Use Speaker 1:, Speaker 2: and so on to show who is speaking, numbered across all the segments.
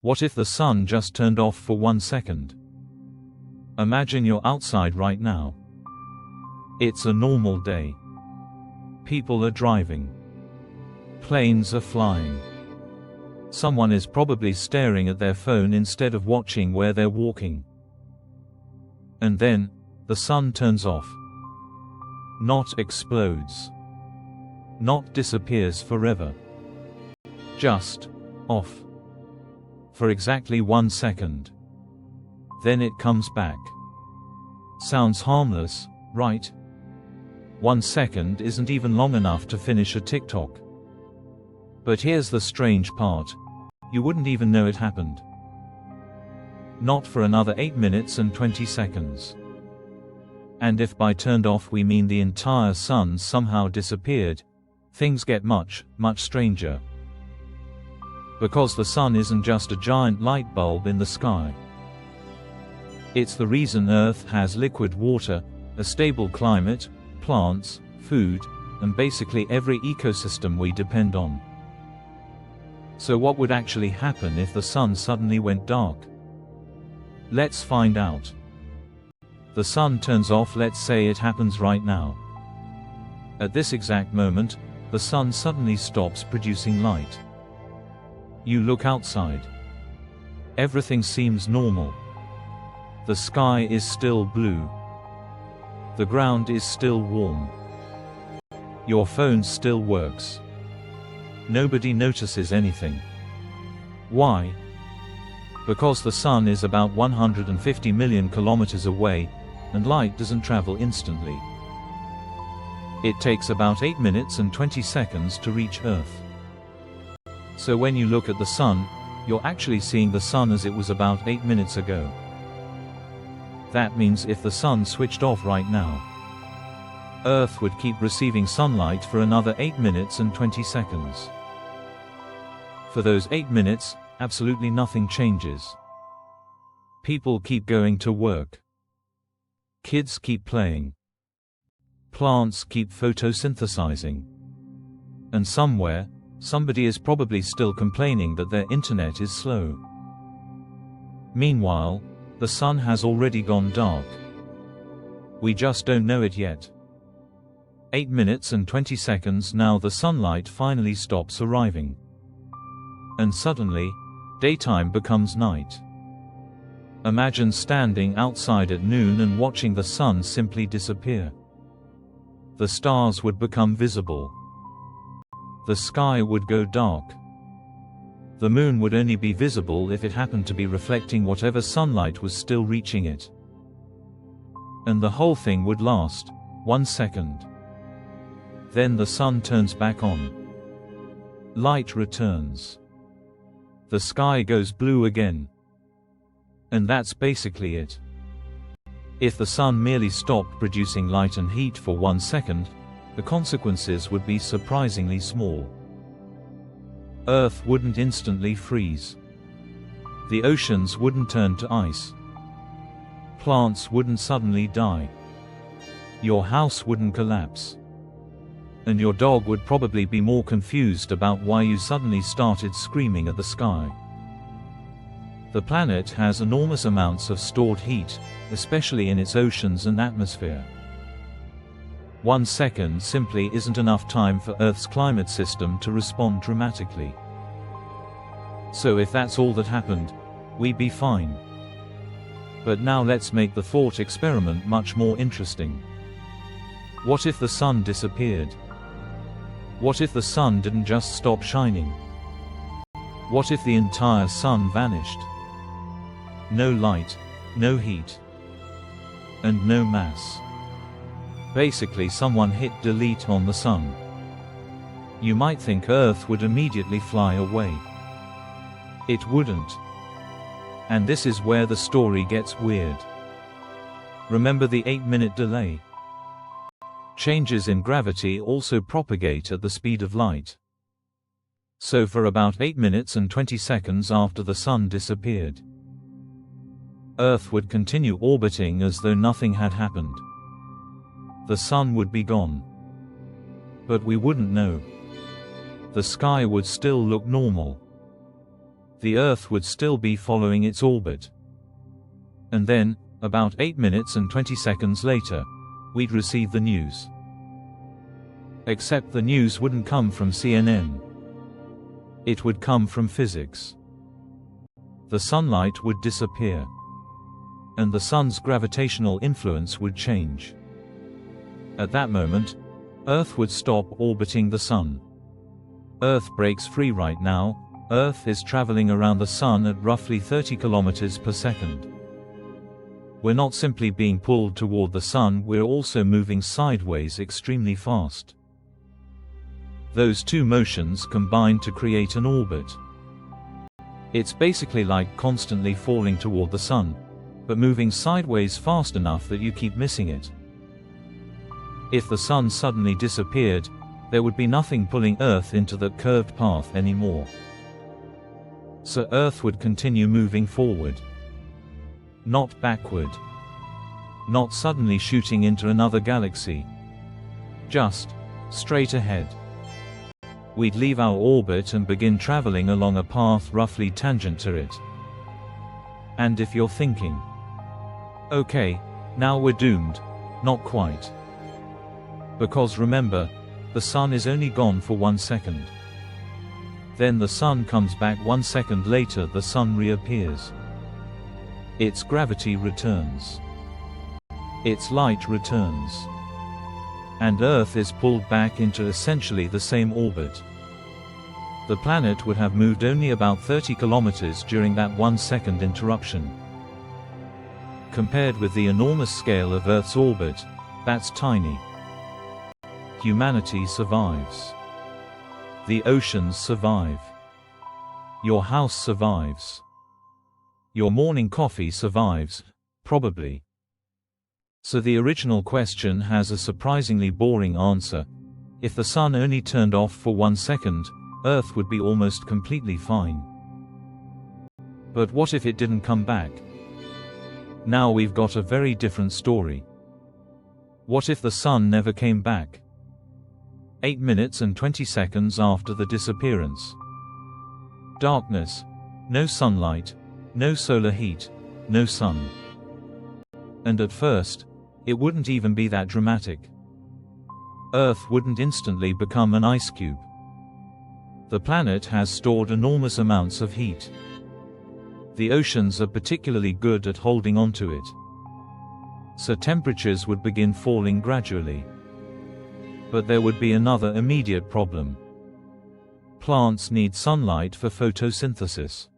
Speaker 1: What if the sun just turned off for 1 second? Imagine you're outside right now. It's a normal day. People are driving. Planes are flying. Someone is probably staring at their phone instead of watching where they're walking. And then, the sun turns off. Not explodes. Not disappears forever. Just off. For exactly 1 second. Then it comes back. Sounds harmless, right? 1 second isn't even long enough to finish a TikTok. But here's the strange part. You wouldn't even know it happened. Not for another 8 minutes and 20 seconds. And if by turned off we mean the entire sun somehow disappeared, things get much, much stranger. Because the sun isn't just a giant light bulb in the sky. It's the reason Earth has liquid water, a stable climate, plants, food, and basically every ecosystem we depend on. So what would actually happen if the sun suddenly went dark? Let's find out. The sun turns off, let's say it happens right now. At this exact moment, the sun suddenly stops producing light. You look outside. Everything seems normal. The sky is still blue. The ground is still warm. Your phone still works. Nobody notices anything. Why? Because the sun is about 150 million kilometers away, and light doesn't travel instantly. It takes about 8 minutes and 20 seconds to reach Earth. So when you look at the sun, you're actually seeing the sun as it was about 8 minutes ago. That means if the sun switched off right now, Earth would keep receiving sunlight for another 8 minutes and 20 seconds. For those 8 minutes, absolutely nothing changes. People keep going to work. Kids keep playing. Plants keep photosynthesizing. And somewhere, somebody is probably still complaining that their internet is slow. Meanwhile, the sun has already gone dark. We just don't know it yet. 8 minutes and 20 seconds now the sunlight finally stops arriving. And suddenly, daytime becomes night. Imagine standing outside at noon and watching the sun simply disappear. The stars would become visible. The sky would go dark. The moon would only be visible if it happened to be reflecting whatever sunlight was still reaching it. And the whole thing would last 1 second. Then the sun turns back on. Light returns. The sky goes blue again. And that's basically it. If the sun merely stopped producing light and heat for 1 second, the consequences would be surprisingly small. Earth wouldn't instantly freeze. The oceans wouldn't turn to ice. Plants wouldn't suddenly die. Your house wouldn't collapse. And your dog would probably be more confused about why you suddenly started screaming at the sky. The planet has enormous amounts of stored heat, especially in its oceans and atmosphere. 1 second simply isn't enough time for Earth's climate system to respond dramatically. So if that's all that happened, we'd be fine. But now let's make the thought experiment much more interesting. What if the sun disappeared? What if the sun didn't just stop shining? What if the entire sun vanished? No light, no heat, and no mass. Basically someone hit delete on the sun. You might think Earth would immediately fly away. It wouldn't. And this is where the story gets weird. Remember the 8-minute delay? Changes in gravity also propagate at the speed of light. So for about 8 minutes and 20 seconds after the sun disappeared, Earth would continue orbiting as though nothing had happened. The sun would be gone. But we wouldn't know. The sky would still look normal. the Earth would still be following its orbit. And then, about 8 minutes and 20 seconds later, we'd receive the news. Except the news wouldn't come from CNN. It would come from physics. The sunlight would disappear. And the sun's gravitational influence would change. At that moment, Earth would stop orbiting the sun. Earth breaks free right now. Earth is traveling around the sun at roughly 30 kilometers per second. We're not simply being pulled toward the sun, we're also moving sideways extremely fast. Those two motions combine to create an orbit. It's basically like constantly falling toward the sun, but moving sideways fast enough that you keep missing it. If the sun suddenly disappeared, there would be nothing pulling Earth into that curved path anymore. So Earth would continue moving forward. Not backward. Not suddenly shooting into another galaxy. Just straight ahead. We'd leave our orbit and begin traveling along a path roughly tangent to it. And if you're thinking, okay, now we're doomed, not quite. Because remember, the sun is only gone for 1 second. Then the sun comes back 1 second later, the sun reappears. Its gravity returns. Its light returns. And Earth is pulled back into essentially the same orbit. The planet would have moved only about 30 kilometers during that 1 second interruption. Compared with the enormous scale of Earth's orbit, that's tiny. Humanity survives. The oceans survive. Your house survives. Your morning coffee survives, probably. So the original question has a surprisingly boring answer. If the sun only turned off for 1 second, Earth would be almost completely fine. But what if it didn't come back? Now we've got a very different story. What if the sun never came back? 8 minutes and 20 seconds after the disappearance. Darkness. No sunlight. No solar heat. No sun. And at first, it wouldn't even be that dramatic. Earth wouldn't instantly become an ice cube. The planet has stored enormous amounts of heat. The oceans are particularly good at holding onto it. So temperatures would begin falling gradually. But there would be another immediate problem. Plants need sunlight for photosynthesis.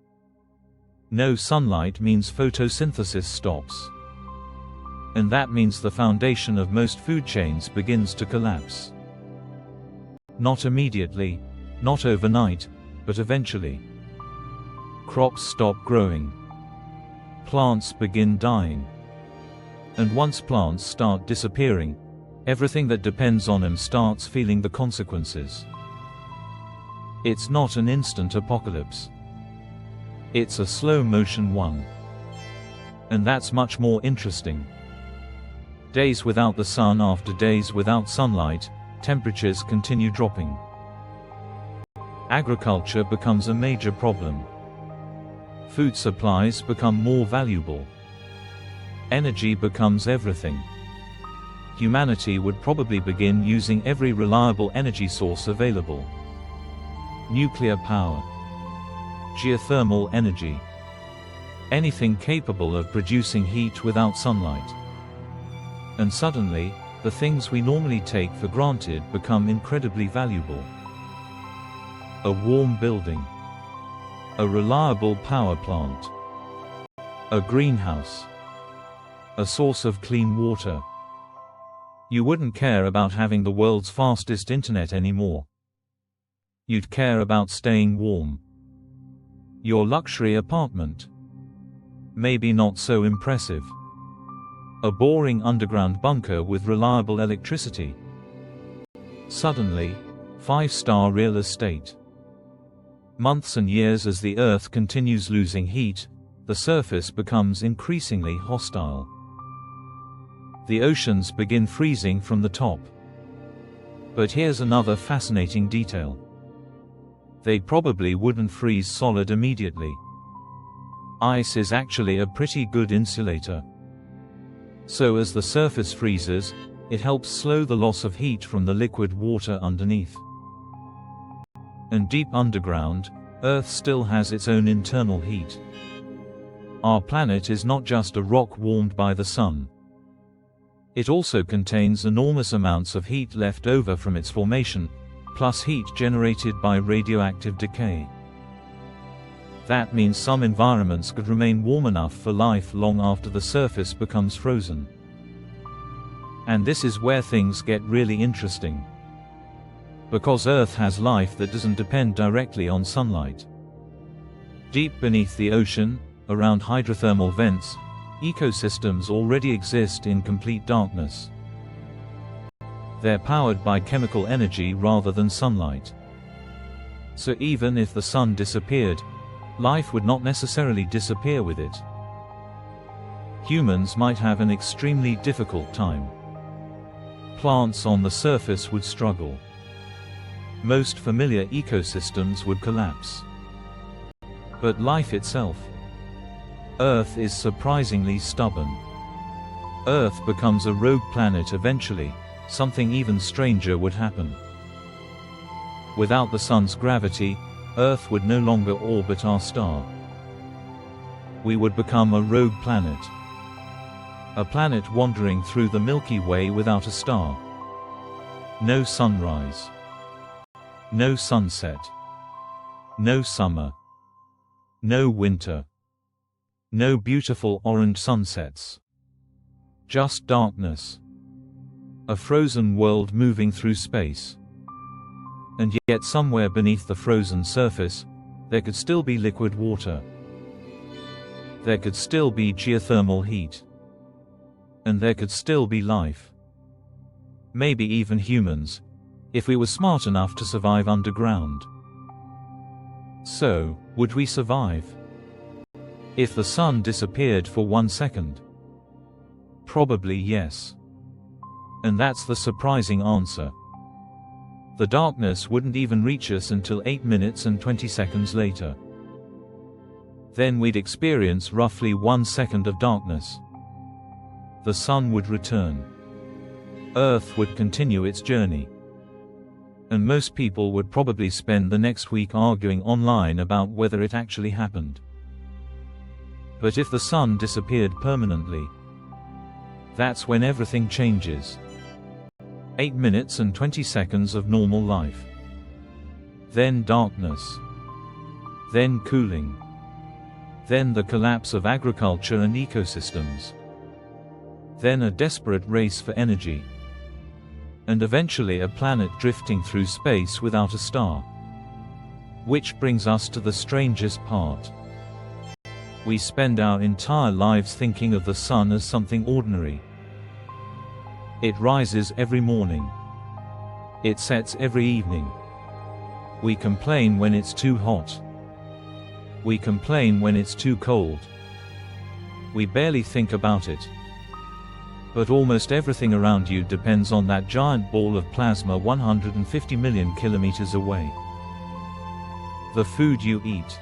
Speaker 1: No sunlight means photosynthesis stops. And that means the foundation of most food chains begins to collapse. Not immediately, not overnight, but eventually. Crops stop growing. Plants begin dying. And once plants start disappearing, everything that depends on them starts feeling the consequences. It's not an instant apocalypse. It's a slow-motion one. And that's much more interesting. Days without the sun after days without sunlight, temperatures continue dropping. Agriculture becomes a major problem. Food supplies become more valuable. Energy becomes everything. Humanity would probably begin using every reliable energy source available. Nuclear power. Geothermal energy. Anything capable of producing heat without sunlight. And suddenly, the things we normally take for granted become incredibly valuable. A warm building. A reliable power plant. A greenhouse. A source of clean water. You wouldn't care about having the world's fastest internet anymore. You'd care about staying warm. Your luxury apartment. Maybe not so impressive. A boring underground bunker with reliable electricity. Suddenly, 5-star real estate. Months and years as the Earth continues losing heat, the surface becomes increasingly hostile. The oceans begin freezing from the top. But here's another fascinating detail. They probably wouldn't freeze solid immediately. Ice is actually a pretty good insulator. So as the surface freezes, it helps slow the loss of heat from the liquid water underneath. And deep underground, Earth still has its own internal heat. Our planet is not just a rock warmed by the sun. It also contains enormous amounts of heat left over from its formation, plus heat generated by radioactive decay. That means some environments could remain warm enough for life long after the surface becomes frozen. And this is where things get really interesting. Because Earth has life that doesn't depend directly on sunlight. Deep beneath the ocean, around hydrothermal vents, ecosystems already exist in complete darkness. They're powered by chemical energy rather than sunlight. So even if the sun disappeared, life would not necessarily disappear with it. Humans might have an extremely difficult time. Plants on the surface would struggle. Most familiar ecosystems would collapse. But life itself, Earth is surprisingly stubborn. Earth becomes a rogue planet eventually. Something even stranger would happen. Without the sun's gravity, Earth would no longer orbit our star. We would become a rogue planet. A planet wandering through the Milky Way without a star. No sunrise. No sunset. No summer. No winter. No beautiful orange sunsets. Just darkness. A frozen world moving through space. And yet somewhere beneath the frozen surface, there could still be liquid water. There could still be geothermal heat. And there could still be life. Maybe even humans, if we were smart enough to survive underground. So, would we survive? If the sun disappeared for 1 second? Probably yes. And that's the surprising answer. The darkness wouldn't even reach us until 8 minutes and 20 seconds later. Then we'd experience roughly 1 second of darkness. The sun would return. Earth would continue its journey. And most people would probably spend the next week arguing online about whether it actually happened. But if the sun disappeared permanently, that's when everything changes. 8 minutes and 20 seconds of normal life. Then darkness. Then cooling. Then the collapse of agriculture and ecosystems. Then a desperate race for energy. And eventually a planet drifting through space without a star. Which brings us to the strangest part. We spend our entire lives thinking of the sun as something ordinary. It rises every morning. It sets every evening. We complain when it's too hot. We complain when it's too cold. We barely think about it. But almost everything around you depends on that giant ball of plasma 150 million kilometers away. The food you eat.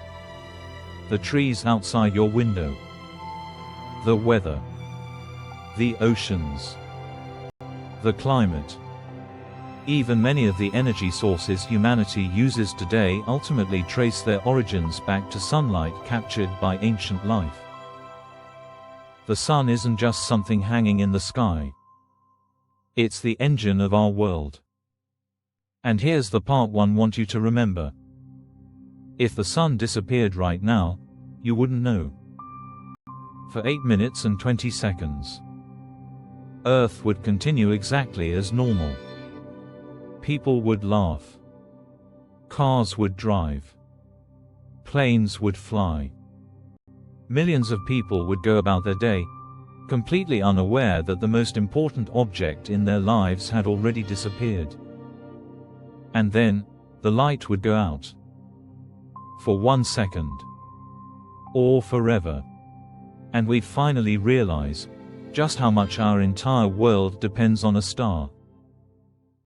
Speaker 1: The trees outside your window. The weather. The oceans. The climate. Even many of the energy sources humanity uses today ultimately trace their origins back to sunlight captured by ancient life. The sun isn't just something hanging in the sky. It's the engine of our world. And here's the part one want you to remember. If the sun disappeared right now, you wouldn't know. For 8 minutes and 20 seconds. Earth would continue exactly as normal. People would laugh. Cars would drive. Planes would fly. Millions of people would go about their day, completely unaware that the most important object in their lives had already disappeared. And then, the light would go out. For 1 second. Or forever. And we'd finally realize just how much our entire world depends on a star.